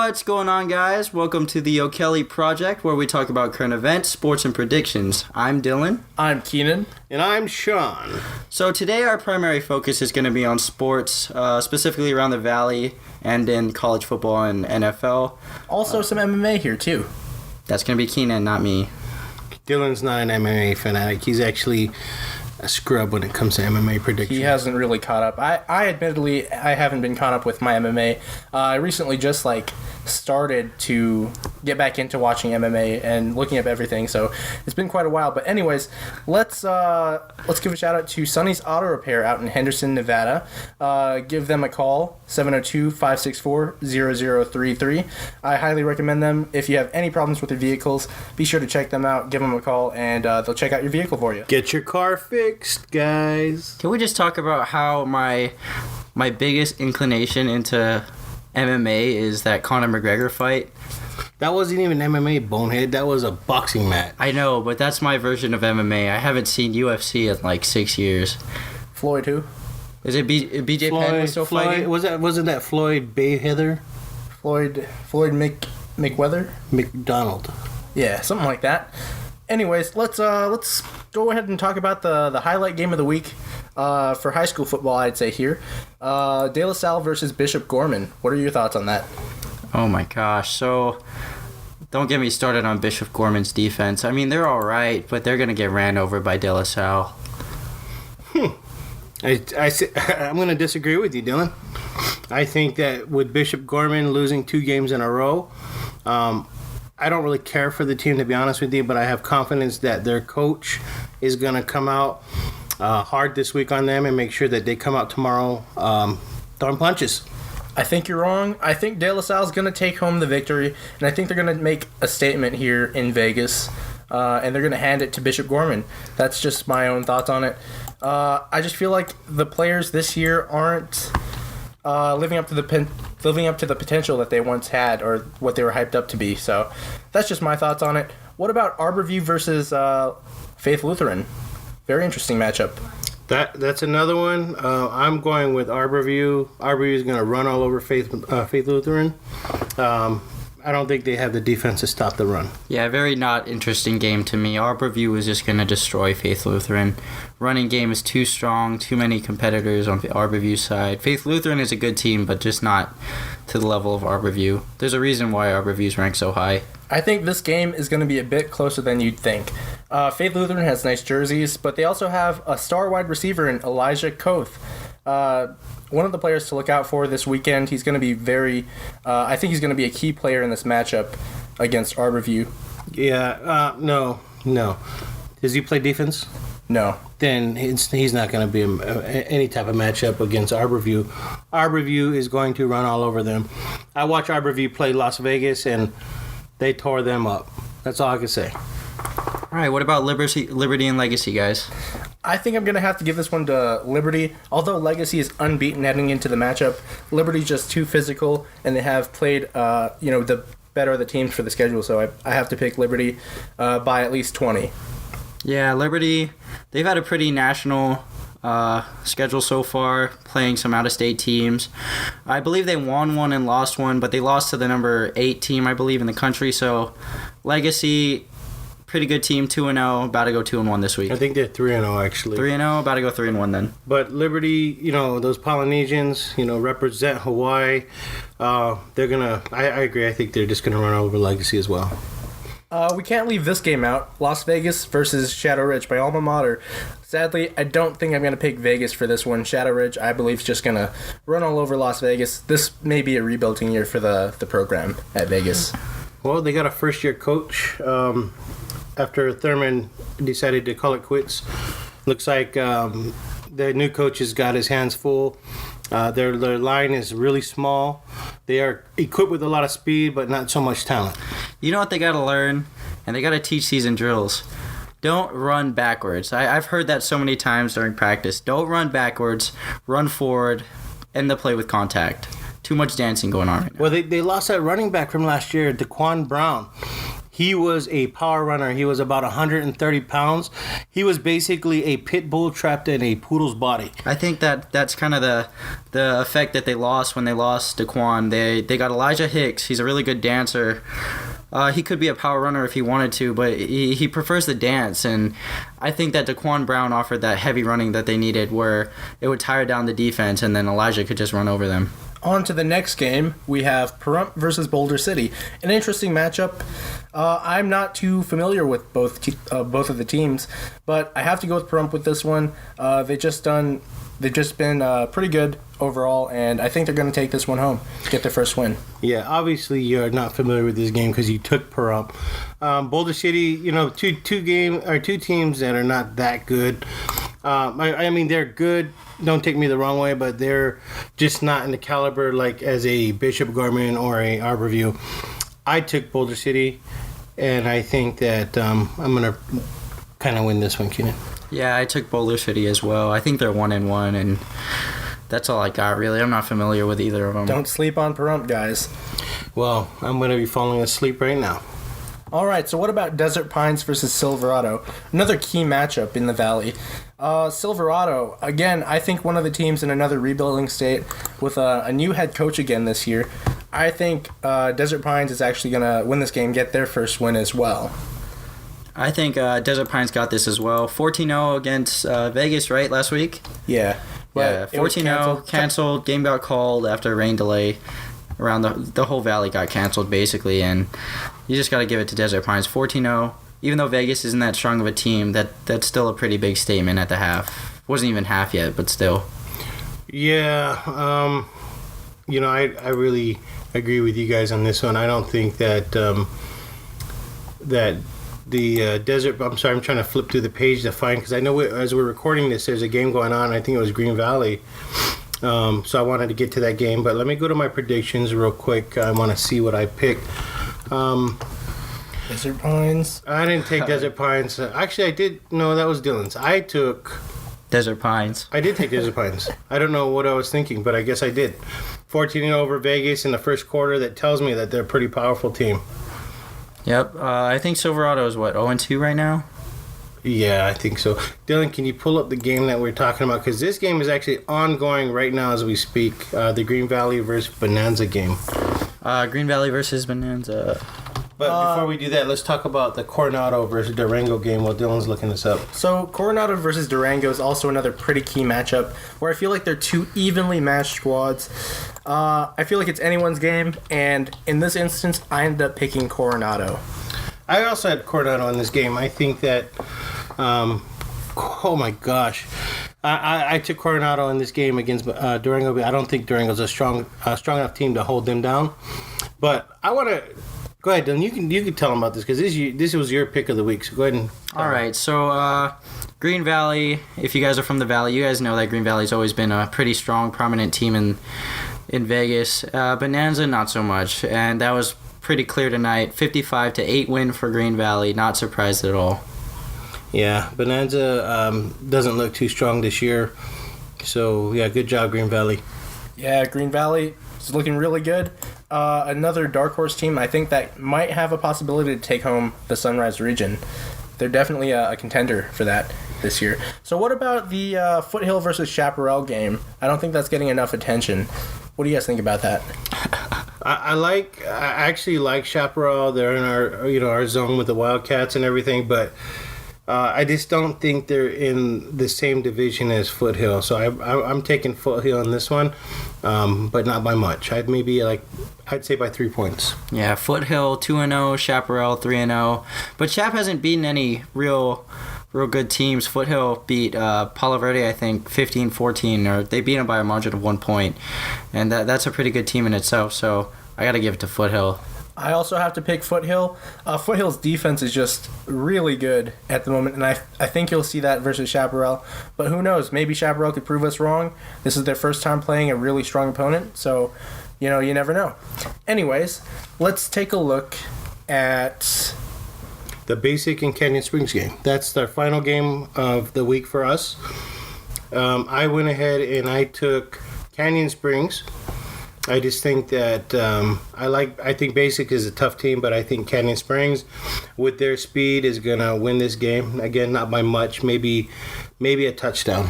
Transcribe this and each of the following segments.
What's going on, guys? Welcome to the O'Kelly Project, where we talk about current events, sports, and predictions. I'm Dylan. I'm Keenan. And I'm Sean. So today our primary focus is going to be on sports, specifically around the Valley and in college football and NFL. Also some MMA here, too. That's going to be Keenan, not me. Dylan's not an MMA fanatic. He's actually a scrub when it comes to MMA predictions. He hasn't really caught up. I admittedly, I haven't been caught up with my MMA. I recently just, started to get back into watching MMA and looking up everything, so it's been quite a while. But anyways, let's give a shout out to Sonny's Auto Repair out in Henderson, Nevada. Give them a call, 702-564-0033. I highly recommend them. If you have any problems with your vehicles, be sure to check them out, give them a call, and they'll check out your vehicle for you. Get your car fixed, guys. Can we just talk about how my biggest inclination into MMA is that Conor McGregor fight? That wasn't even MMA, bonehead. That was a boxing match. I know, but that's my version of MMA. I haven't seen UFC in 6 years. Floyd who? Is it BJ Penn was still fighting? Wasn't that Floyd Mayweather? Floyd McWeather? McDonald. Yeah, something like that. Anyways, let's go ahead and talk about the highlight game of the week for high school football, I'd say here. De La Salle versus Bishop Gorman. What are your thoughts on that? Oh my gosh. So, don't get me started on Bishop Gorman's defense. I mean, they're all right, but they're going to get ran over by De La Salle. I'm going to disagree with you, Dylan. I think that with Bishop Gorman losing 2 games in a row, I don't really care for the team, to be honest with you, but I have confidence that their coach is going to come out hard this week on them and make sure that they come out tomorrow throwing punches. I think you're wrong. I think De La Salle is going to take home the victory, and I think they're going to make a statement here in Vegas, and they're going to hand it to Bishop Gorman. That's just my own thoughts on it. I just feel like the players this year aren't living up to the potential that they once had or what they were hyped up to be. So that's just my thoughts on it. What about Arborview versus Faith Lutheran? Very interesting matchup. That's another one. I'm going with Arborview. Arborview is going to run all over Faith Lutheran. I don't think they have the defense to stop the run. Yeah, very not interesting game to me. Arborview is just going to destroy Faith Lutheran. Running game is too strong, too many competitors on the Arborview side. Faith Lutheran is a good team, but just not to the level of Arborview. There's a reason why Arborview's ranked so high. I think this game is going to be a bit closer than you'd think. Faith Lutheran has nice jerseys, but they also have a star wide receiver in Elijah Koth. One of the players to look out for this weekend. He's going to be I think he's going to be a key player in this matchup against Arborview. Yeah, no. Does he play defense? No. Then he's not going to be any type of matchup against Arborview. Arborview is going to run all over them. I watched Arborview play Las Vegas, and they tore them up. That's all I can say. All right, what about Liberty and Legacy, guys? I think I'm going to have to give this one to Liberty. Although Legacy is unbeaten heading into the matchup, Liberty's just too physical, and they have played, the better of the teams for the schedule, so I have to pick Liberty by at least 20. Yeah, Liberty, they've had a pretty national schedule so far, playing some out-of-state teams. I believe they won one and lost one, but they lost to the number 8 team, I believe, in the country. So Legacy, pretty good team, 2-0, about to go 2-1 this week. I think they're 3-0, actually. 3-0, about to go 3-1 then. But Liberty, those Polynesians, represent Hawaii. They're going to, I agree, I think they're just going to run over Legacy as well. We can't leave this game out. Las Vegas versus Shadow Ridge, my alma mater. Sadly, I don't think I'm going to pick Vegas for this one. Shadow Ridge, I believe, is just going to run all over Las Vegas. This may be a rebuilding year for the program at Vegas. Well, they got a first-year coach after Thurman decided to call it quits. Looks like the new coach has got his hands full. Their line is really small. They are equipped with a lot of speed, but not so much talent. You know what they got to learn? And they got to teach these in drills. Don't run backwards. I've heard that so many times during practice. Don't run backwards. Run forward. End the play with contact. Too much dancing going on right now. Well, they lost that running back from last year, Daquan Brown. He was a power runner. He was about 130 pounds. He was basically a pit bull trapped in a poodle's body. I think that's kind of the effect that they lost when they lost Daquan. They got Elijah Hicks. He's a really good dancer. He could be a power runner if he wanted to, but he prefers the dance, and I think that Daquan Brown offered that heavy running that they needed where it would tire down the defense, and then Elijah could just run over them. On to the next game, we have Pahrump versus Boulder City. An interesting matchup. I'm not too familiar with both of the teams, but I have to go with Pahrump with this one. They've just been pretty good overall, and I think they're going to take this one home, get their first win. Yeah, obviously you're not familiar with this game because you took Pahrump. Boulder City, two teams that are not that good. I mean, they're good. Don't take me the wrong way, but they're just not in the caliber like as a Bishop Gorman or a Arborview. I took Boulder City, and I think that I'm gonna kind of win this one, Keenan. Yeah, I took Boulder City as well. I think they're 1-1, and that's all I got really. I'm not familiar with either of them. Don't sleep on Pahrump, guys. Well, I'm gonna be falling asleep right now. All right, so what about Desert Pines versus Silverado? Another key matchup in the Valley. Silverado, again, I think one of the teams in another rebuilding state with a new head coach again this year. I think Desert Pines is actually going to win this game, get their first win as well. I think Desert Pines got this as well. 14-0 against Vegas, right, last week? Yeah. Yeah, 14-0, canceled. Game got called after a rain delay. Around the whole Valley got canceled, basically, and you just got to give it to Desert Pines. 14-0. Even though Vegas isn't that strong of a team, that's still a pretty big statement at the half. Wasn't even half yet, but still. Yeah, I really agree with you guys on this one. I don't think that that the Desert. I'm sorry, I'm trying to flip through the page to find because I know as we're recording this, there's a game going on. I think it was Green Valley. So I wanted to get to that game, but let me go to my predictions real quick. I want to see what I picked. Desert Pines? I didn't take Desert Pines. Actually, I did. No, that was Dylan's. I took Desert Pines. I did take Desert Pines. I don't know what I was thinking, but I guess I did. 14-0 over Vegas in the first quarter. That tells me that they're a pretty powerful team. Yep. I think Silverado is, 0-2 right now? Yeah, I think so. Dylan, can you pull up the game that we're talking about? Because this game is actually ongoing right now as we speak. The Green Valley versus Bonanza game. Green Valley versus Bonanza. But before we do that, let's talk about the Coronado versus Durango game while Dylan's looking this up. So Coronado versus Durango is also another pretty key matchup where I feel like they're two evenly matched squads. I feel like it's anyone's game, and in this instance, I ended up picking Coronado. I also had Coronado in this game. I think that, oh my gosh, I took Coronado in this game against Durango. I don't think Durango's a strong enough team to hold them down. But I want to go ahead, Dylan. You can tell them about this because this was your pick of the week. So go ahead and. All right, so Green Valley. If you guys are from the Valley, you guys know that Green Valley's always been a pretty strong, prominent team in Vegas. Bonanza, not so much, and that was pretty clear tonight. 55-8 win for Green Valley. Not surprised at all. Yeah, Bonanza doesn't look too strong this year. So, yeah, good job, Green Valley. Yeah, Green Valley is looking really good. Another dark horse team, I think that might have a possibility to take home the Sunrise region. They're definitely a contender for that this year. So what about the Foothill versus Chaparral game? I don't think that's getting enough attention. What do you guys think about that? I actually like Chaparral. They're in our zone with the Wildcats and everything, but I just don't think they're in the same division as Foothill. So I'm taking Foothill on this one, but not by much. I'd say by 3 points. Yeah, Foothill 2-0, Chaparral 3-0, but Chap hasn't beaten any real good teams. Foothill beat Palo Verde, I think, 15-14, or they beat them by a margin of 1 point, and that's a pretty good team in itself. So I got to give it to Foothill. I also have to pick Foothill. Foothill's defense is just really good at the moment, and I think you'll see that versus Chaparral. But who knows? Maybe Chaparral could prove us wrong. This is their first time playing a really strong opponent, so you never know. Anyways, let's take a look at the Basic and Canyon Springs game. That's their final game of the week for us. I went ahead and I took Canyon Springs. I just think that I think Basic is a tough team, but I think Canyon Springs, with their speed, is gonna win this game. Again, not by much, maybe a touchdown.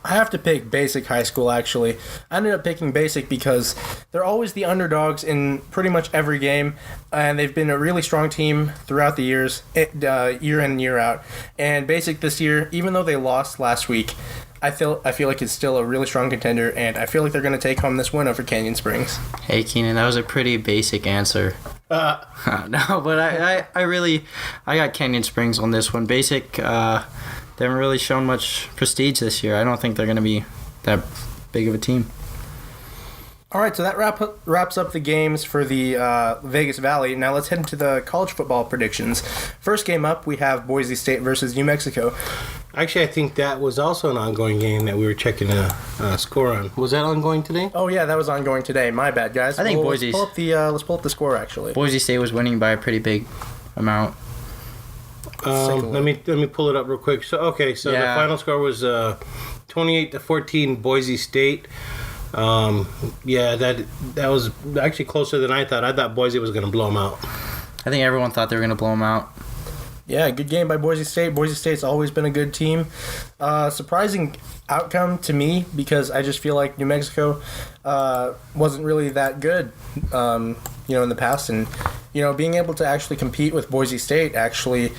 I have to pick Basic High School, actually. I ended up picking Basic because they're always the underdogs in pretty much every game, and they've been a really strong team throughout the years, year in and year out. And Basic this year, even though they lost last week, I feel like it's still a really strong contender, and I feel like they're going to take home this win over Canyon Springs. Hey, Keenan, that was a pretty basic answer. No, but I got Canyon Springs on this one. Basic, they haven't really shown much prestige this year. I don't think they're going to be that big of a team. All right, so that wraps up the games for the Vegas Valley. Now let's head into the college football predictions. First game up, we have Boise State versus New Mexico. Actually, I think that was also an ongoing game that we were checking a score on. Was that ongoing today? Oh yeah, that was ongoing today. My bad, guys. I think Boise's. Let's pull up the score actually. Boise State was winning by a pretty big amount. Let me pull it up real quick. So the final score was 28-14 Boise State. That was actually closer than I thought. I thought Boise was going to blow them out. I think everyone thought they were going to blow them out. Yeah, good game by Boise State. Boise State's always been a good team. Surprising outcome to me because I just feel like New Mexico wasn't really that good, in the past. And, being able to actually compete with Boise State actually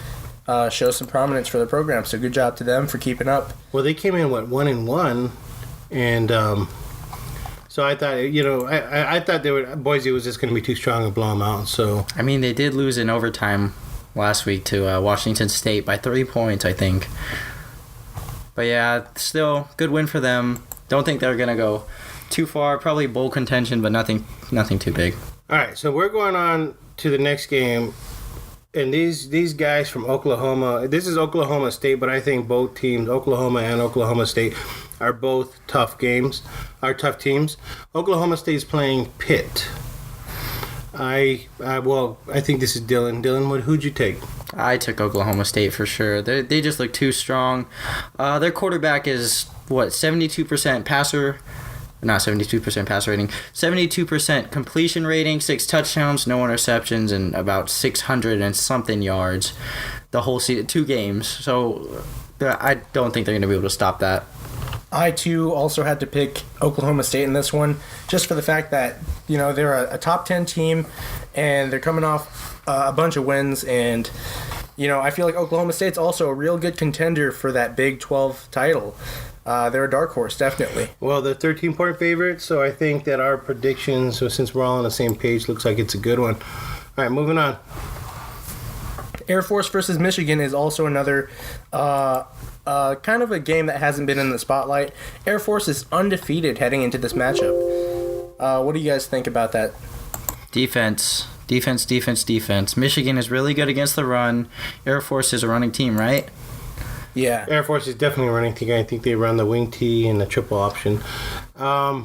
shows some prominence for the program. So good job to them for keeping up. Well, they came in, 1-1? And so I thought, I thought Boise was just going to be too strong and blow them out. So I mean, they did lose in overtime last week to Washington State by 3 points, I think. But yeah, still good win for them. Don't think they're gonna go too far. Probably bowl contention, but nothing too big. All right, so we're going on to the next game, and these guys from Oklahoma. This is Oklahoma State, but I think both teams, Oklahoma and Oklahoma State, are both tough teams. Oklahoma State's playing Pitt. I think this is Dylan. Dylan, who'd you take? I took Oklahoma State for sure. They just look too strong. Their quarterback is 72% passer, not 72% passer rating, 72% completion rating, 6 touchdowns, no interceptions, and about 600 and something yards the whole season, 2 games. So I don't think they're going to be able to stop that. I, too, also had to pick Oklahoma State in this one, just for the fact that, they're a top 10 team, and they're coming off a bunch of wins, and, I feel like Oklahoma State's also a real good contender for that Big 12 title. They're a dark horse, definitely. Well, they're 13-point favorites, so I think that our predictions, since we're all on the same page, looks like it's a good one. All right, moving on. Air Force versus Michigan is also another kind of a game that hasn't been in the spotlight. Air Force is undefeated heading into this matchup. What do you guys think about that? Defense. Michigan is really good against the run. Air Force is a running team, right? Yeah. Air Force is definitely a running team. I think they run the wing T and the triple option. I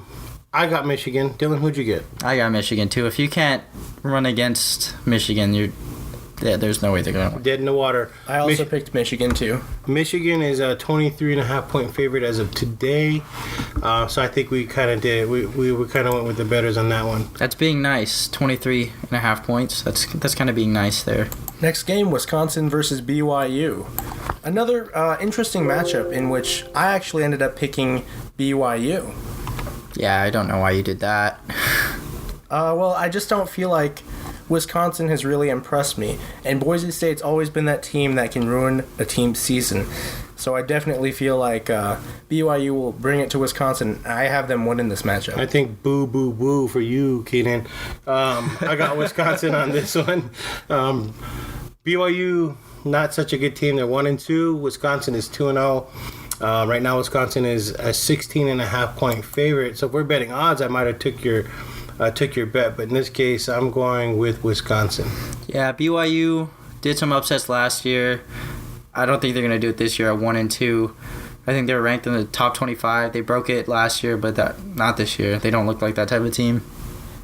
got Michigan. Dylan, who'd you get? I got Michigan, too. If you can't run against Michigan, there's no way they're going to win. Dead in the water. I also picked Michigan, too. Michigan is a 23.5-point favorite as of today. So I think we kind of did. We kind of went with the bettors on that one. That's being nice. 23.5 points. That's kind of being nice there. Next game, Wisconsin versus BYU. Another interesting matchup in which I actually ended up picking BYU. Yeah, I don't know why you did that. Well, I just don't feel like Wisconsin has really impressed me, and Boise State's always been that team that can ruin a team's season. So I definitely feel like BYU will bring it to Wisconsin. I have them winning this matchup. I think boo, boo, boo for you, Keenan. I got Wisconsin on this one. BYU, not such a good team. They're 1-2. Wisconsin is 2-0. Right now, Wisconsin is a 16.5-point favorite. So if we're betting odds, I might have took your bet, but in this case, I'm going with Wisconsin. Yeah, BYU did some upsets last year. I don't think they're going to do it this year at 1-2. I think they were ranked in the top 25. They broke it last year, but not this year. They don't look like that type of team.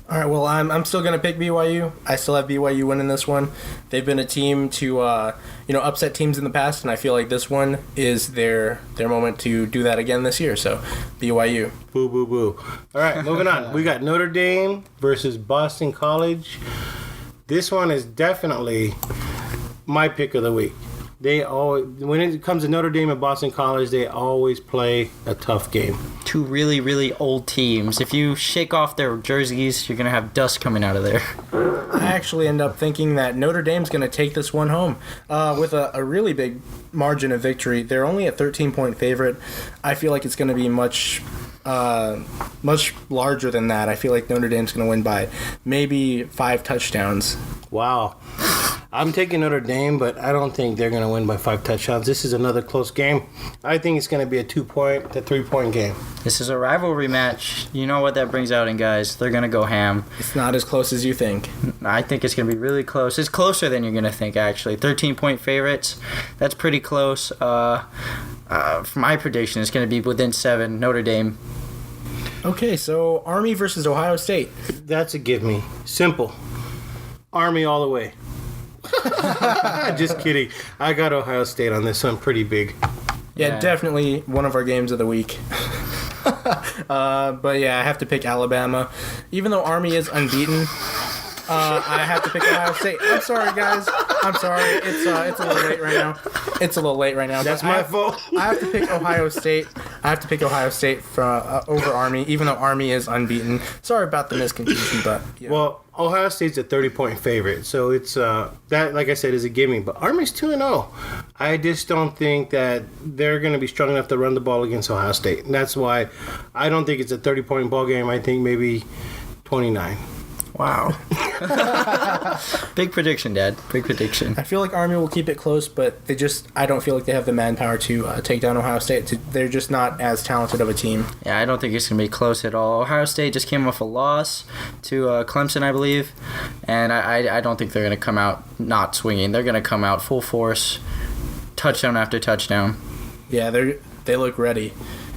All right, well, I'm still going to pick BYU. I still have BYU winning this one. They've been a team to, upset teams in the past, and I feel like this one is their moment to do that again this year. So, BYU. Boo, boo, boo. All right, moving on. We got Notre Dame versus Boston College. This one is definitely my pick of the week. They always, when it comes to Notre Dame and Boston College, they always play a tough game. Two really, really old teams. If you shake off their jerseys, you're going to have dust coming out of there. I actually end up thinking that Notre Dame's going to take this one home with a really big margin of victory. They're only a 13-point favorite. I feel like it's going to be much larger than that. I feel like Notre Dame's going to win by maybe 5 touchdowns. Wow. I'm taking Notre Dame, but I don't think they're going to win by 5 touchdowns. This is another close game. I think it's going to be a 2-point to 3-point game. This is a rivalry match. You know what that brings out in guys. They're going to go ham. It's not as close as you think. I think it's going to be really close. It's closer than you're going to think, actually. 13-point favorites. That's pretty close. For my prediction, it's going to be within 7. Notre Dame. Okay, so Army versus Ohio State. That's a give me. Simple. Army all the way. Just kidding. I got Ohio State on this one pretty big. Yeah, definitely one of our games of the week. But yeah, I have to pick Alabama. Even though Army is unbeaten, I have to pick Ohio State. I'm sorry, guys. I'm sorry. It's a little late right now. That's my fault. I have to pick Ohio State. I have to pick Ohio State over Army, even though Army is unbeaten. Sorry about the misconfusion, but yeah. Well, Ohio State's a 30-point favorite, so it's that, like I said, is a gimme. But Army's 2-0. I just don't think that they're going to be strong enough to run the ball against Ohio State. And that's why I don't think it's a 30-point ball game. I think maybe 29. Wow. Big prediction, Dad. Big prediction. I feel like Army will keep it close, but I don't feel like they have the manpower to take down Ohio State. They're just not as talented of a team. Yeah, I don't think it's going to be close at all. Ohio State just came off a loss to Clemson, I believe, and I don't think they're going to come out not swinging. They're going to come out full force, touchdown after touchdown. Yeah, they look ready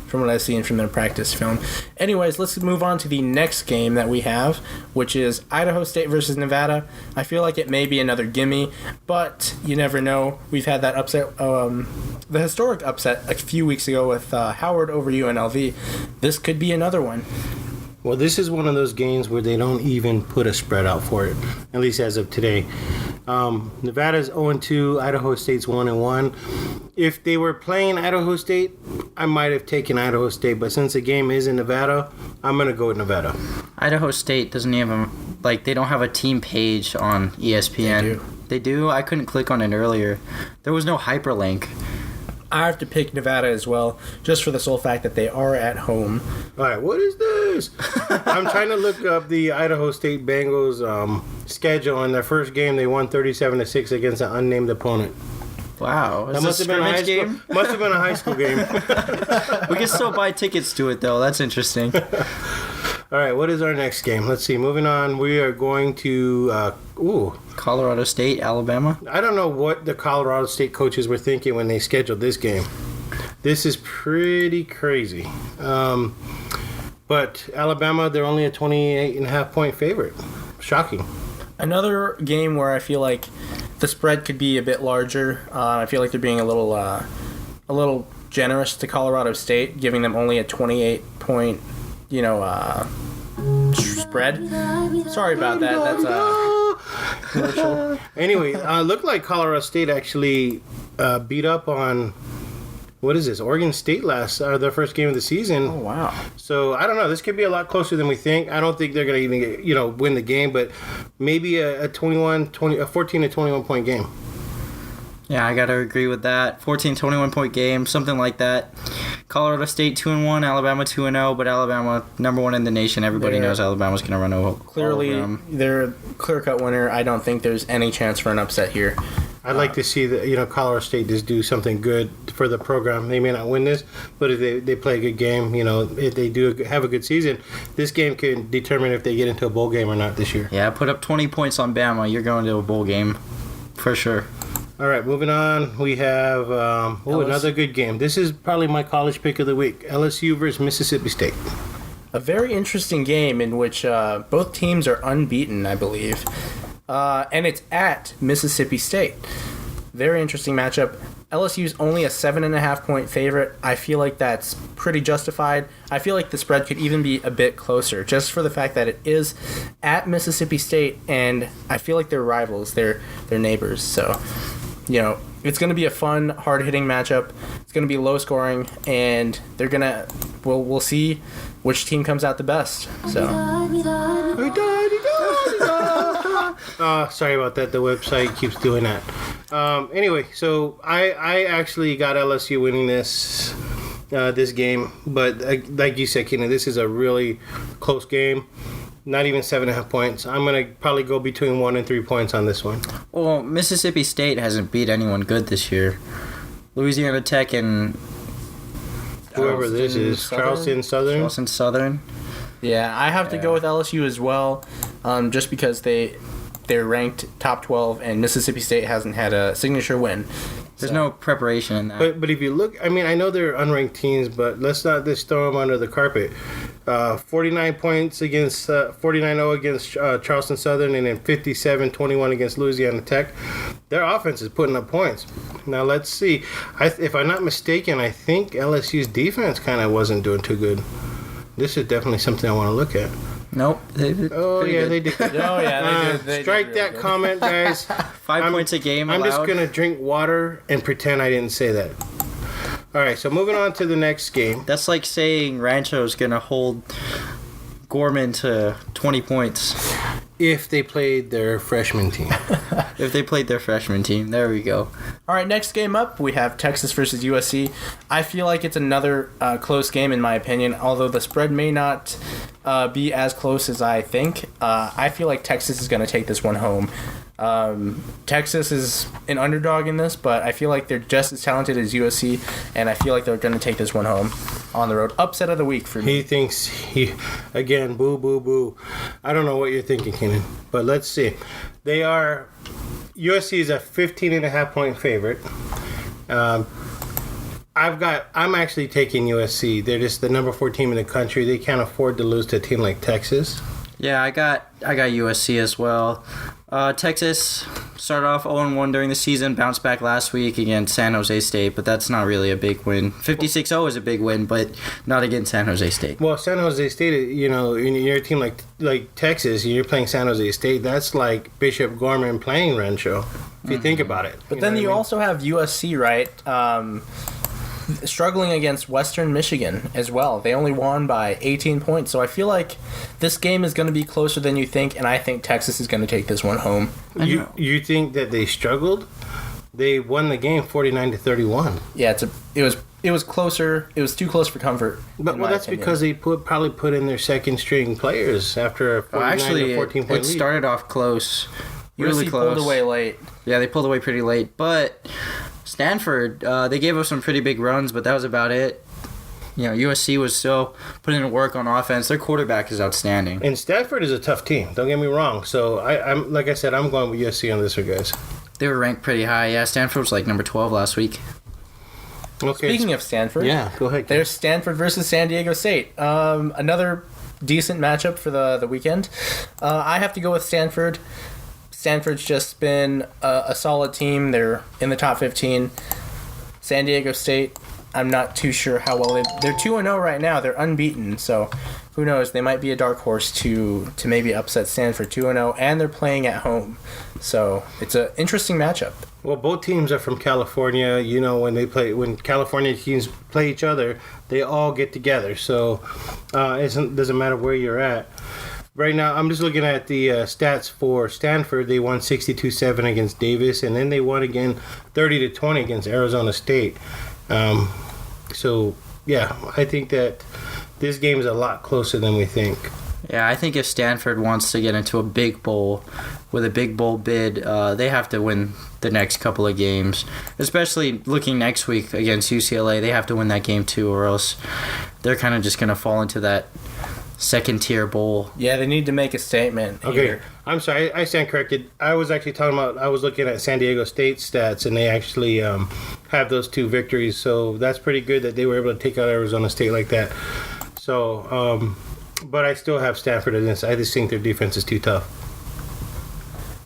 from what I've seen from their practice film. Anyways, let's move on to the next game that we have, which is Idaho State versus Nevada. I feel like it may be another gimme, but you never know. We've had that upset, the historic upset a few weeks ago with Howard over UNLV. This could be another one. Well, this is one of those games where they don't even put a spread out for it, at least as of today. Nevada's 0-2, Idaho State's 1-1. If they were playing Idaho State, I might have taken Idaho State, but since the game is in Nevada, I'm going to go with Nevada. Idaho State doesn't even, they don't have a team page on ESPN. They do? I couldn't click on it earlier. There was no hyperlink. I have to pick Nevada as well, just for the sole fact that they are at home. All right, what is this? I'm trying to look up the Idaho State Bengals schedule. In their first game, they won 37-6 against an unnamed opponent. Wow, that must have been a high school. Must have been a high school game. We can still buy tickets to it though. That's interesting. All right, what is our next game? Let's see. Moving on, we are going to Colorado State, Alabama. I don't know what the Colorado State coaches were thinking when they scheduled this game. This is pretty crazy. But Alabama, they're only a 28.5-point favorite. Shocking. Another game where I feel like the spread could be a bit larger. I feel like they're being a little generous to Colorado State, giving them only a 28-point, spread. Sorry about that. That's commercial. Anyway, looked like Colorado State actually beat up on, what is this, Oregon State their first game of the season. Oh, wow. So, I don't know. This could be a lot closer than we think. I don't think they're going to even get, win the game, but maybe a 14 to 21 point game. Yeah, I got to agree with that. 14, 21-point game, something like that. Colorado State 2-1, Alabama 2-0, but Alabama number 1 in the nation. Everybody knows Alabama's going to run over. Clearly, they're a clear-cut winner. I don't think there's any chance for an upset here. I'd like to see Colorado State just do something good for the program. They may not win this, but if they play a good game, if they do have a good season, this game can determine if they get into a bowl game or not this year. Yeah, put up 20 points on Bama. You're going to a bowl game for sure. All right, moving on. We have another good game. This is probably my college pick of the week. LSU versus Mississippi State. a very interesting game in which both teams are unbeaten, I believe. And it's at Mississippi State. Very interesting matchup. LSU's only a 7.5 point favorite. I feel like that's pretty justified. I feel like the spread could even be a bit closer, just for the fact that it is at Mississippi State, and I feel like they're rivals, they're neighbors. So, it's going to be a fun, hard-hitting matchup. It's going to be low scoring, and we'll see which team comes out the best. So. Sorry about that. The website keeps doing that. Anyway, so I actually got LSU winning this game, but like you said, Keenan, this is a really close game. Not even 7.5 points. I'm gonna probably go between 1 and 3 points on this one. Well, Mississippi State hasn't beat anyone good this year. Louisiana Tech and whoever this is, Charleston Southern. Yeah, I have to go with LSU as well, just because they're ranked top 12, and Mississippi State hasn't had a signature win. There's no preparation in that. But if you look, I mean, I know they're unranked teams, but let's not just throw them under the carpet. 49 points against 49-0 against Charleston Southern, and then 57-21 against Louisiana Tech. Their offense is putting up points. Now let's see. If I'm not mistaken, I think LSU's defense kind of wasn't doing too good. This is definitely something I want to look at. Nope. They did. Oh yeah, they did. Strike that comment, guys. 5 points a game. I'm allowed. just gonna drink water and pretend I didn't say that. All right, so moving on to the next game. That's like saying Rancho's gonna hold Gorman to 20 points If they played their freshman team. if they played their freshman team. There we go. All right, next game up, we have Texas versus USC. I feel like it's another close game in my opinion, although the spread may not be as close as I think. I feel like Texas is going to take this one home. Texas is an underdog in this, but I feel like they're just as talented as USC, and I feel like they're going to take this one home on the road. Upset of the week for me. He thinks again, boo, boo, boo. I don't know what you're thinking, Kenan, but let's see. USC is a 15.5 point favorite. I'm actually taking USC. They're just the number 4 team in the country. They can't afford to lose to a team like Texas. Yeah, I got USC as well. Texas started off 0-1 during the season, bounced back last week against San Jose State, but that's not really a big win. 56-0 is a big win, but not against San Jose State. Well, San Jose State, you're a team like Texas, you're playing San Jose State. That's like Bishop Gorman playing Rancho, if you think about it. But then you also have USC, right? Struggling against Western Michigan as well. They only won by 18 points, so I feel like this game is going to be closer than you think, and I think Texas is going to take this one home. You think that they struggled? They won the game 49-31. Yeah, it was closer. It was too close for comfort. But that's opinion. Because they probably put in their second string players after a 49 or 14 point lead. It started off close. Really USC close. Pulled away late. Yeah, they pulled away pretty late, but Stanford, they gave us some pretty big runs, but that was about it. USC was still putting in work on offense. Their quarterback is outstanding. And Stanford is a tough team. Don't get me wrong. So I'm like I said, I'm going with USC on this one, guys. They were ranked pretty high. Yeah, Stanford was like number 12 last week. Okay. Speaking of Stanford, yeah, go ahead. There's Stanford versus San Diego State. Another decent matchup for the weekend. I have to go with Stanford. Stanford's just been a solid team. They're in the top 15. San Diego State, I'm not too sure how well they're 2-0 right now. They're unbeaten, so who knows? They might be a dark horse to maybe upset Stanford 2-0, and they're playing at home. So it's an interesting matchup. Well, both teams are from California. When California teams play each other, they all get together. So it doesn't matter where you're at. Right now, I'm just looking at the stats for Stanford. They won 62-7 against Davis, and then they won again 30-20 against Arizona State. So, yeah, I think that this game is a lot closer than we think. Yeah, I think if Stanford wants to get into a big bowl with a big bowl bid, they have to win the next couple of games. Especially looking next week against UCLA, they have to win that game too, or else they're kind of just going to fall into that second-tier bowl. Yeah, they need to make a statement here. Okay, I'm sorry, I stand corrected. I was actually I was looking at San Diego State stats, and they actually have those 2 victories, so that's pretty good that they were able to take out Arizona State like that. So, But I still have Stanford in this. I just think their defense is too tough.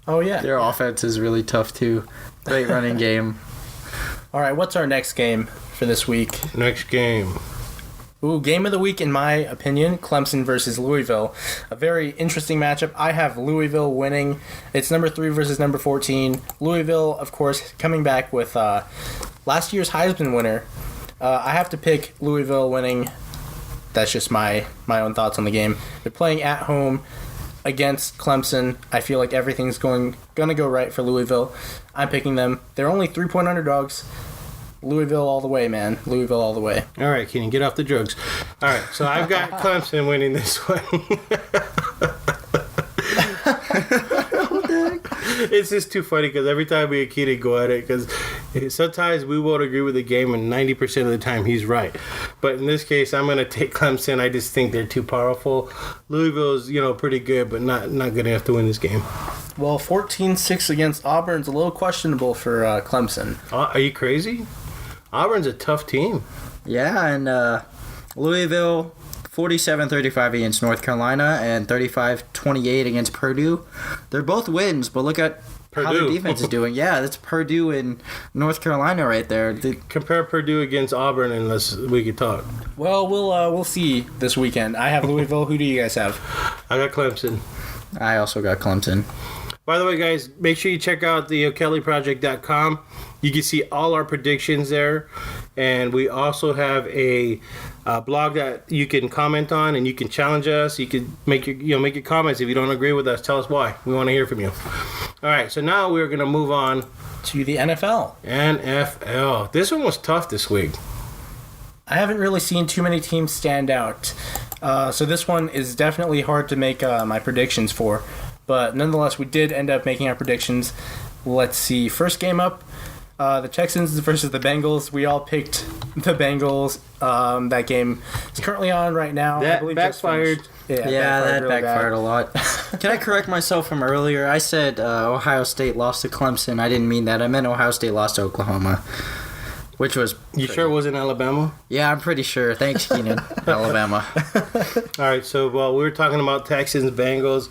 Oh, yeah. Their offense is really tough, too. Great running game. All right, what's our next game for this week? Next game. Ooh, game of the week, in my opinion, Clemson versus Louisville. A very interesting matchup. I have Louisville winning. It's number 3 versus number 14. Louisville, of course, coming back with last year's Heisman winner. I have to pick Louisville winning. That's just my own thoughts on the game. They're playing at home against Clemson. I feel like everything's gonna go right for Louisville. I'm picking them. They're only 3-point underdogs. Louisville all the way, man. Louisville all the way. All right, Kenny, get off the drugs. All right, so I've got Clemson winning this one. It's just too funny because every time me and Kenny go at it, because sometimes we won't agree with the game, and 90% of the time he's right. But in this case, I'm going to take Clemson. I just think they're too powerful. Louisville's, pretty good, but not good enough to win this game. Well, 14-6 against Auburn's a little questionable for Clemson. Are you crazy? Auburn's a tough team. Yeah, and Louisville 47-35 against North Carolina and 35-28 against Purdue. They're both wins, but look at how their defense is doing. Yeah, that's Purdue and North Carolina right there. Compare Purdue against Auburn, unless we could talk. Well, we'll see this weekend. I have Louisville. Who do you guys have? I got Clemson. I also got Clemson. By the way, guys, make sure you check out the OKellyProject.com. You can see all our predictions there. And we also have a blog that you can comment on, and you can challenge us. You can make your comments. If you don't agree with us, tell us why. We want to hear from you. All right, so now we're going to move on to the NFL. NFL. This one was tough this week. I haven't really seen too many teams stand out. So this one is definitely hard to make my predictions for. But nonetheless, we did end up making our predictions. Let's see. First game up, the Texans versus the Bengals. We all picked the Bengals. That game is currently on right now. That backfired. That backfired a lot. Can I correct myself from earlier? I said Ohio State lost to Clemson. I didn't mean that. I meant Ohio State lost to Oklahoma. Which was... You sure it wasn't Alabama? Yeah, I'm pretty sure. Thanks, Keenan. Alabama. All right, so we were talking about Texans, Bengals.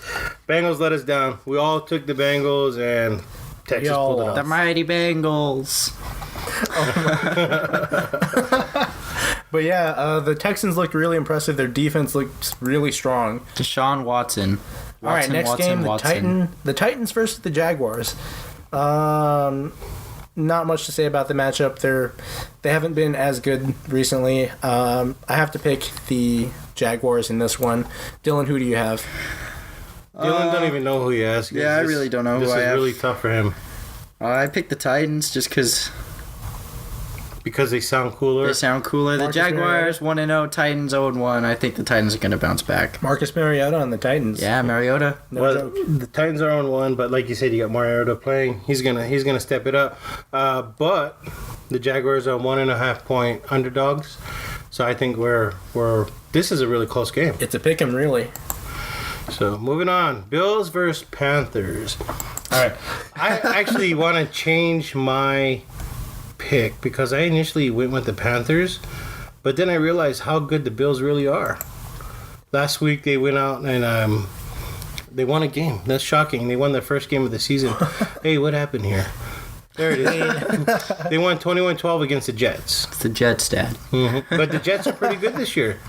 Bengals let us down. We all took the Bengals, and Texas pulled it off. The mighty Bengals. But yeah, the Texans looked really impressive. Their defense looked really strong. Deshaun Watson. All right, next game, the Titans versus the Jaguars. Not much to say about the matchup. They haven't been as good recently. I have to pick the Jaguars in this one. Dylan, who do you have? Dylan don't even know who he has. Yeah, I really don't know who I have. This is really tough for him. I picked the Titans just because they sound cooler. They sound cooler. The Jaguars 1-0, Titans 0-1. I think the Titans are going to bounce back. Marcus Mariota on the Titans. Yeah, Mariota. No joke. The Titans are on 1, but like you said, you got Mariota playing. He's gonna step it up. But the Jaguars are 1.5 point underdogs. So I think this is a really close game. It's a pick 'em, really. So moving on, Bills versus Panthers. All right, I actually want to change my pick because I initially went with the Panthers, but then I realized how good the Bills really are. Last week they went out and they won a game. That's shocking. They won their first game of the season. Hey, what happened here? There it is. They won 21-12 against the Jets. It's the Jets, Dad. Mm-hmm. But the Jets are pretty good this year.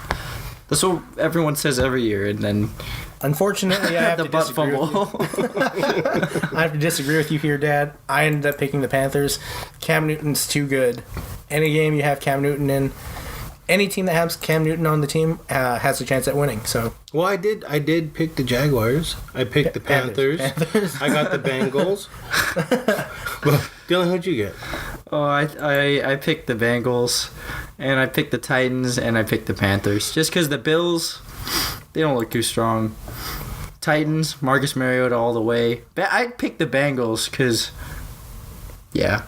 That's what everyone says every year, and then... Unfortunately, I have the to butt disagree fumble. I have to disagree with you here, Dad. I ended up picking the Panthers. Cam Newton's too good. Any game you have Cam Newton in, any team that has Cam Newton on the team has a chance at winning. So, well, I did pick the Jaguars. I picked the Panthers. I got the Bengals. Well, Dylan, who'd you get? Oh, I picked the Bengals, and I picked the Titans, and I picked the Panthers. Just because the Bills, they don't look too strong. Titans, Marcus Mariota all the way. I picked the Bengals because, yeah.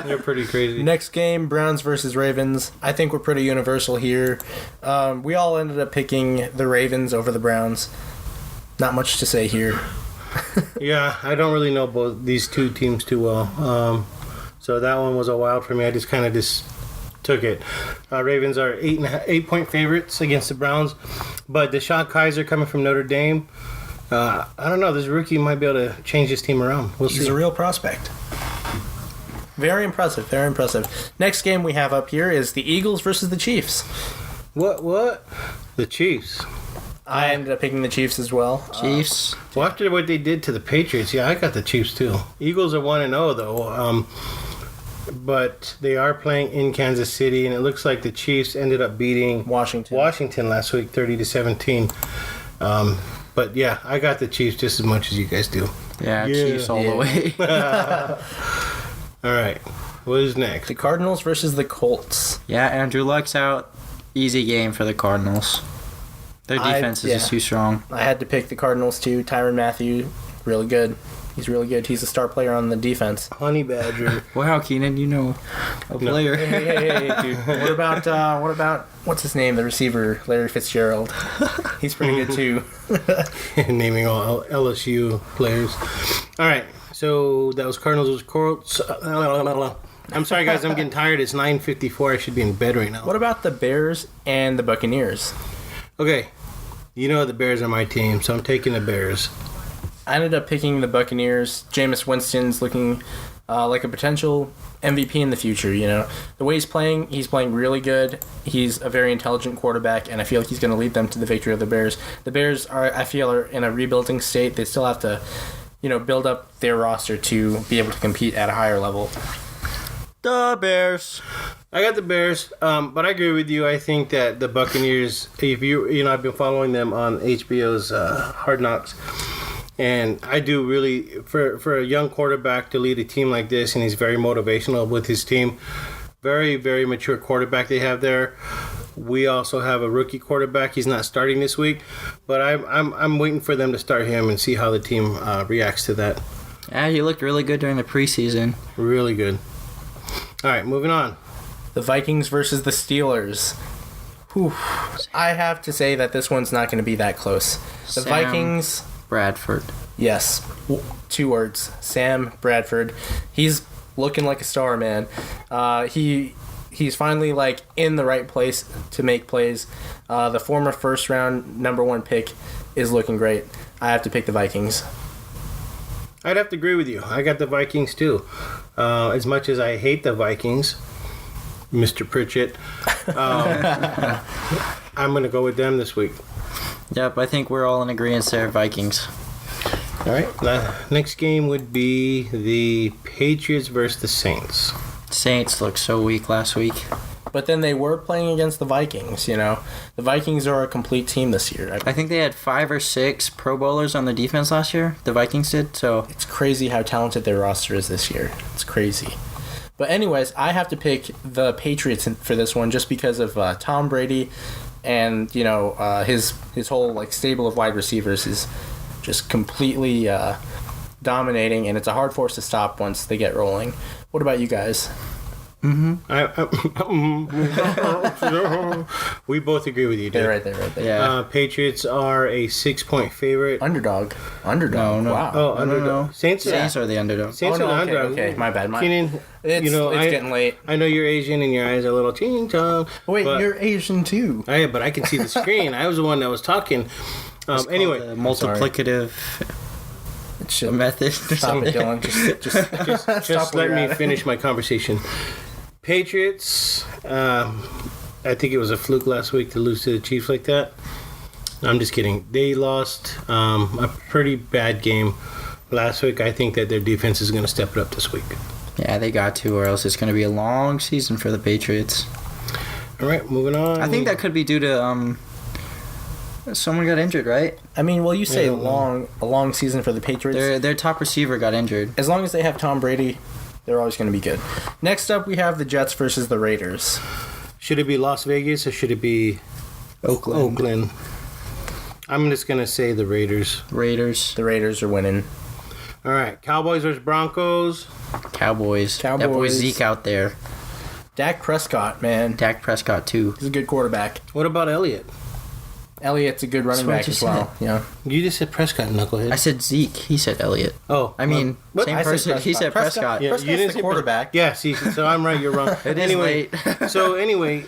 You're pretty crazy. Next game, Browns versus Ravens. I think we're pretty universal here. We all ended up picking the Ravens over the Browns. Not much to say here. Yeah, I don't really know both these two teams too well. So that one was a wild for me. I just kind of took it. Ravens are 8-point favorites against the Browns, but Deshaun Kaiser coming from Notre Dame. I don't know. This rookie might be able to change his team around. We'll He's see. a real prospect. Very impressive. Very impressive. Next game we have up here is the Eagles versus the Chiefs. What? The Chiefs. I ended up picking the Chiefs as well. Chiefs. Well, after what they did to the Patriots, yeah, I got the Chiefs too. Eagles are 1-0 though, but they are playing in Kansas City, and it looks like the Chiefs ended up beating Washington last week, 30-17. But yeah, I got the Chiefs just as much as you guys do. Yeah, Chiefs all the way. All right, what is next? The Cardinals versus the Colts. Yeah, Andrew Luck's out. Easy game for the Cardinals. Their defense is just too strong. I had to pick the Cardinals too. Tyrann Mathieu, really good. He's really good. He's a star player on the defense. Honey Badger. Wow, Keenan, you know a player. Hey, dude. What about what's his name? The receiver, Larry Fitzgerald. He's pretty good too. Naming all LSU players. All right, so that was Cardinals versus Colts. I'm sorry, guys. I'm getting tired. It's 9:54. I should be in bed right now. What about the Bears and the Buccaneers? Okay, you know the Bears are my team, so I'm taking the Bears. I ended up picking the Buccaneers. Jameis Winston's looking like a potential MVP in the future. You know, the way he's playing really good. He's a very intelligent quarterback, and I feel like he's going to lead them to the victory of the Bears. The Bears I feel, are in a rebuilding state. They still have to, build up their roster to be able to compete at a higher level. The Bears. I got the Bears, but I agree with you. I think that the Buccaneers, if I've been following them on HBO's Hard Knocks, and I do really, for a young quarterback to lead a team like this, and he's very motivational with his team. Very, very mature quarterback they have there. We also have a rookie quarterback. He's not starting this week, but I'm waiting for them to start him and see how the team reacts to that. Yeah, he looked really good during the preseason. Really good. All right, moving on. The Vikings versus the Steelers. Whew. I have to say that this one's not going to be that close. The Sam Vikings... Bradford. Yes. 2 words. Sam Bradford. He's looking like a star, man. He's finally in the right place to make plays. The former first round number 1 pick is looking great. I have to pick the Vikings. I'd have to agree with you. I got the Vikings too. As much as I hate the Vikings, Mr. Pritchett, I'm going to go with them this week. Yep, I think we're all in agreement there, Vikings. All right. Next game would be the Patriots versus the Saints. Saints looked so weak last week. But then they were playing against the Vikings, The Vikings are a complete team this year. I think they had 5 or 6 Pro Bowlers on the defense last year. The Vikings did, so... It's crazy how talented their roster is this year. It's crazy. But anyways, I have to pick the Patriots for this one just because of Tom Brady and, his whole, stable of wide receivers is just completely dominating, and it's a hard force to stop once they get rolling. What about you guys? We both agree with you, dude. They're right there. Yeah. Patriots are a 6-point favorite. Underdog. No. Wow. Oh, underdog. No. Saints are the underdog. Saints are the underdog. Okay, my bad. Keenan, It's getting late. I know you're Asian and your eyes are a little ching chong. Wait, you're Asian too. But I can see the screen. I was the one that was talking. Anyway, The multiplicative method. Stop it, Dylan. just let me finish my conversation. Patriots, I think it was a fluke last week to lose to the Chiefs like that. I'm just kidding. They lost a pretty bad game last week. I think that their defense is going to step it up this week. Yeah, they got to, or else it's going to be a long season for the Patriots. All right, moving on. I think that could be due to someone got injured, right? I mean, well, you say a long season for the Patriots. Their top receiver got injured. As long as they have Tom Brady, they're always going to be good. Next up, we have the Jets versus the Raiders. Should it be Las Vegas or should it be Oakland? I'm just going to say the Raiders. The Raiders are winning. All right, Cowboys versus Broncos. Cowboys. That boy Zeke out there. Dak Prescott, man. Dak Prescott, too. He's a good quarterback. What about Elliott? Elliott's a good running what back you as well. Yeah. You just said Prescott, knucklehead. I said Zeke. He said Elliott. Oh, I mean, what? same I said person. He said Prescott. Yeah, Prescott's you didn't the say quarterback. Yeah, see, so I'm right, you're wrong. It is anyway, late. so anyway,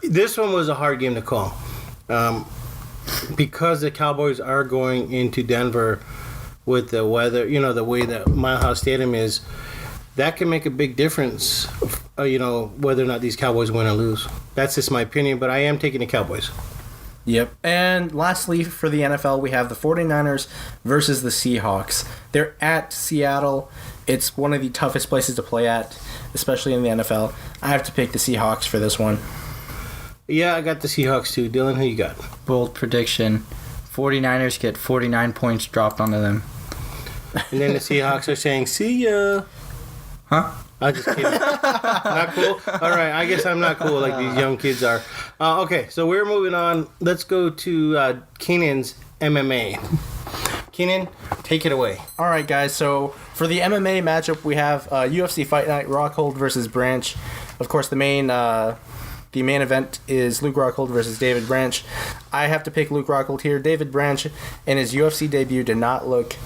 this one was a hard game to call. Because the Cowboys are going into Denver with the weather, the way that Mile High Stadium is, that can make a big difference, whether or not these Cowboys win or lose. That's just my opinion, but I am taking the Cowboys. Yep. And lastly, for the NFL, we have the 49ers versus the Seahawks. They're at Seattle. It's one of the toughest places to play at, especially in the NFL. I have to pick the Seahawks for this one. Yeah, I got the Seahawks too. Dylan, who you got? Bold prediction. 49ers get 49 points dropped onto them. And then the Seahawks are saying, see ya. Huh? I'm just kidding. Not cool? All right, I guess I'm not cool like these young kids are. Okay, so we're moving on. Let's go to Keenan's MMA. Keenan, take it away. All right, guys. So for the MMA matchup, we have UFC Fight Night, Rockhold versus Branch. Of course, the main event is Luke Rockhold versus David Branch. I have to pick Luke Rockhold here. David Branch in his UFC debut did not look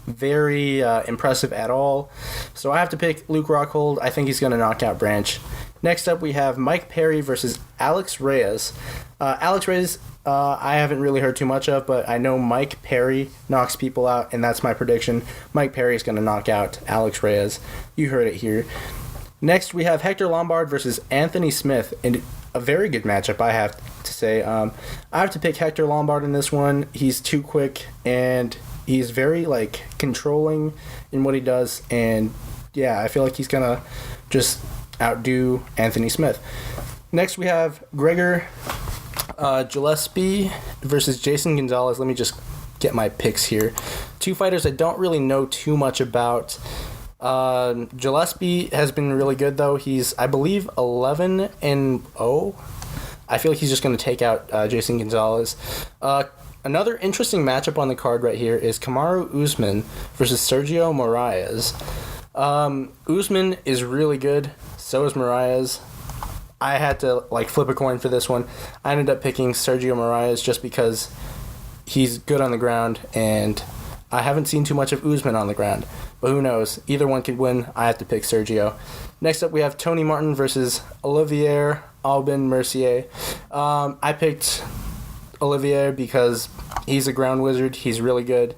very impressive at all. So I have to pick Luke Rockhold. I think he's going to knock out Branch. Next up, we have Mike Perry versus Alex Reyes. Alex Reyes, I haven't really heard too much of, but I know Mike Perry knocks people out, and that's my prediction. Mike Perry is going to knock out Alex Reyes. You heard it here. Next, we have Hector Lombard versus Anthony Smith, and a very good matchup, I have to say. I have to pick Hector Lombard in this one. He's too quick, and he's very, controlling in what he does, and, yeah, I feel like he's going to just outdo Anthony Smith. Next, we have Gregor Gillespie versus Jason Gonzalez. Let me just get my picks here. Two fighters I don't really know too much about. Gillespie has been really good, though. He's, I believe, 11-0. I feel like he's just going to take out Jason Gonzalez. Another interesting matchup on the card right here is Kamaru Usman versus Sergio Moraes. Usman is really good. So is Moraes. I had to flip a coin for this one. I ended up picking Sergio Moraes just because he's good on the ground, and I haven't seen too much of Usman on the ground. But who knows? Either one could win. I have to pick Sergio. Next up, we have Tony Martin versus Olivier Aubin Mercier. I picked Olivier because he's a ground wizard. He's really good,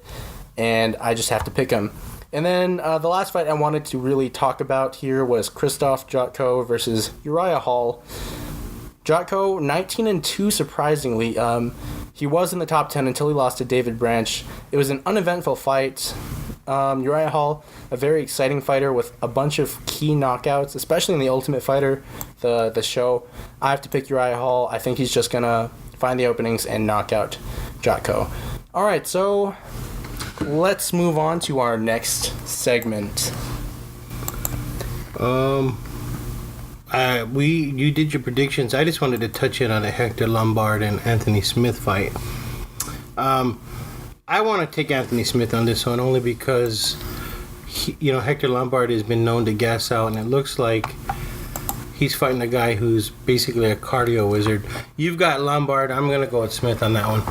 and I just have to pick him. And then the last fight I wanted to really talk about here was Krzysztof Jotko versus Uriah Hall. Jotko, 19-2, surprisingly. He was in the top 10 until he lost to David Branch. It was an uneventful fight. Uriah Hall, a very exciting fighter with a bunch of key knockouts, especially in the Ultimate Fighter, the show. I have to pick Uriah Hall. I think he's just going to find the openings and knock out Jotko. All right, so let's move on to our next segment. You did your predictions. I just wanted to touch in on the Hector Lombard and Anthony Smith fight. I want to take Anthony Smith on this one only because Hector Lombard has been known to gas out, and it looks like he's fighting a guy who's basically a cardio wizard. You've got Lombard. I'm going to go with Smith on that one.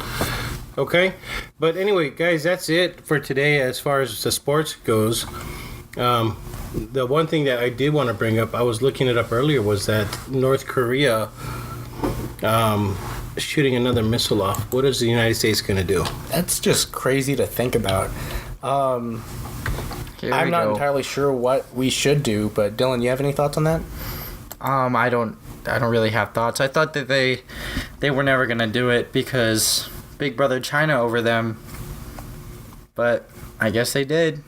Okay? But anyway, guys, that's it for today as far as the sports goes. The one thing that I did want to bring up, I was looking it up earlier, was that North Korea shooting another missile off. What is the United States going to do? That's just crazy to think about. I'm not entirely sure what we should do, but Dylan, you have any thoughts on that? I don't really have thoughts. I thought that they were never gonna do it because Big Brother China over them, but I guess they did.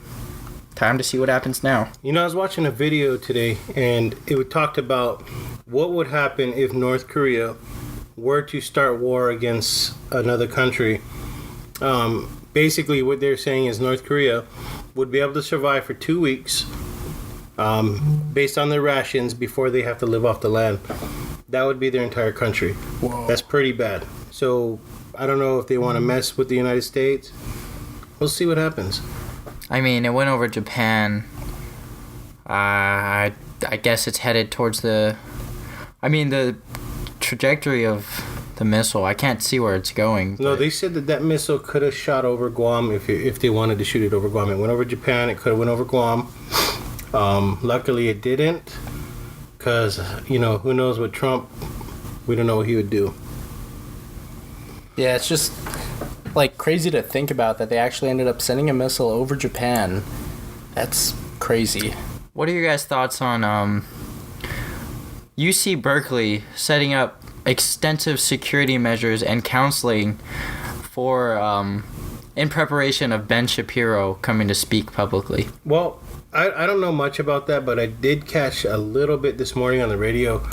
Time to see what happens now. I was watching a video today, and it talked about what would happen if North Korea were to start war against another country. Basically, what they're saying is North Korea would be able to survive for 2 weeks based on their rations before they have to live off the land. That would be their entire country. Whoa. That's pretty bad. So I don't know if they want to mess with the United States. We'll see what happens. I mean, it went over Japan. I guess it's headed towards the trajectory of the missile. I can't see where it's going. No, but- they said that missile could have shot over Guam if they wanted to shoot it over Guam. It went over Japan. It could have went over Guam. Luckily, it didn't, because who knows what Trump. We don't know what he would do. Yeah, it's just like crazy to think about that they actually ended up sending a missile over Japan. That's crazy. What are your guys' thoughts on UC Berkeley setting up extensive security measures and counseling for in preparation of Ben Shapiro coming to speak publicly? Well, I don't know much about that, but I did catch a little bit this morning on the radio.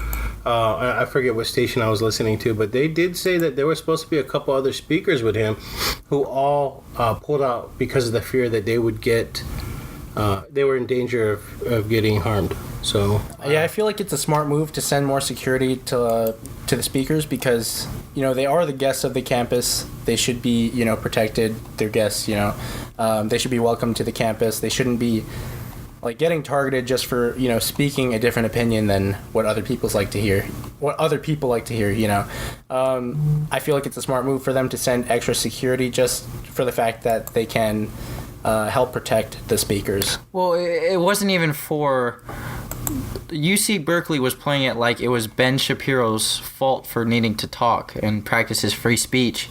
I forget what station I was listening to, but they did say that there were supposed to be a couple other speakers with him who all pulled out because of the fear that they would get, they were in danger of getting harmed. So Yeah, I feel like it's a smart move to send more security to the speakers because they are the guests of the campus. They should be protected. They're guests. They should be welcome to the campus. They shouldn't be like getting targeted just for speaking a different opinion than what other people like to hear. I feel like it's a smart move for them to send extra security just for the fact that they can help protect the speakers. Well, it wasn't even for... UC Berkeley was playing it like it was Ben Shapiro's fault for needing to talk and practice his free speech.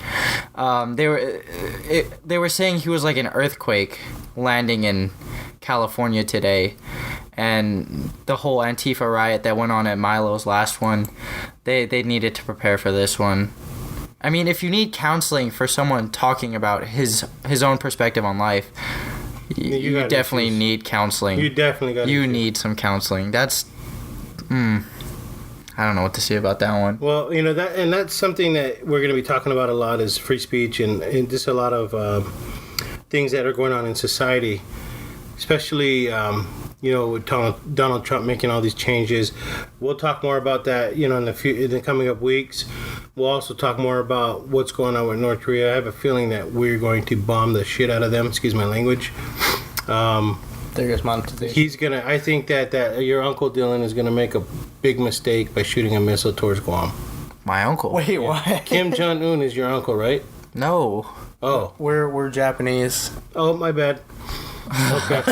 They were saying he was like an earthquake landing in California today, and the whole Antifa riot that went on at Milo's last one, they needed to prepare for this one. I mean, if you need counseling for someone talking about his own perspective on life, you definitely need counseling. You definitely got. You need some counseling. That's, I don't know what to say about that one. Well, that's something that we're going to be talking about a lot is free speech and just a lot of things that are going on in society, especially with Donald Trump making all these changes. We'll talk more about that, in the coming up weeks. We'll also talk more about what's going on with North Korea. I have a feeling that we're going to bomb the shit out of them. Excuse my language. There goes monetization. I think that your Uncle Dylan is gonna make a big mistake by shooting a missile towards Guam. My uncle. Wait, what? Kim Jong-un is your uncle, right? No. Oh. We're Japanese. Oh, my bad. Okay.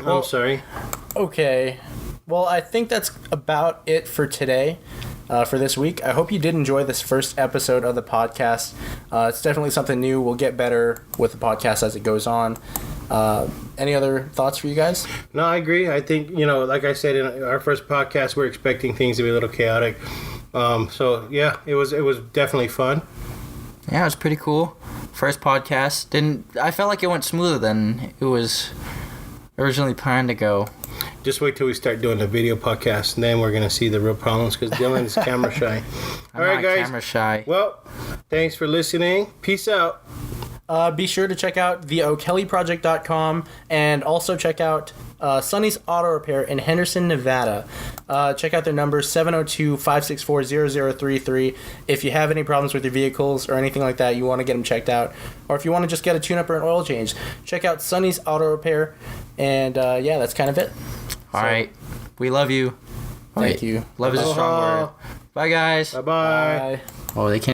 I'm sorry. Okay. Well, I think that's about it for today, for this week. I hope you did enjoy this first episode of the podcast. It's definitely something new. We'll get better with the podcast as it goes on. Any other thoughts for you guys? No, I agree. I think, like I said in our first podcast, we're expecting things to be a little chaotic. So, yeah, it was definitely fun. Yeah, it was pretty cool. First podcast. I felt like it went smoother than it was originally planned to go. Just wait till we start doing the video podcast, and then we're going to see the real problems, because Dylan's camera shy. I'm All right, not guys. camera shy. Well, thanks for listening. Peace out. Be sure to check out theokellyproject.com and also check out Sonny's Auto Repair in Henderson, Nevada. Check out their number, 702-564-0033. If you have any problems with your vehicles or anything like that, you want to get them checked out. Or if you want to just get a tune-up or an oil change, check out Sonny's Auto Repair. And, that's kind of it. All right. We love you. Thank you. Love is a strong Aloha. word. Bye, guys. Bye-bye. Bye. Oh, they can't.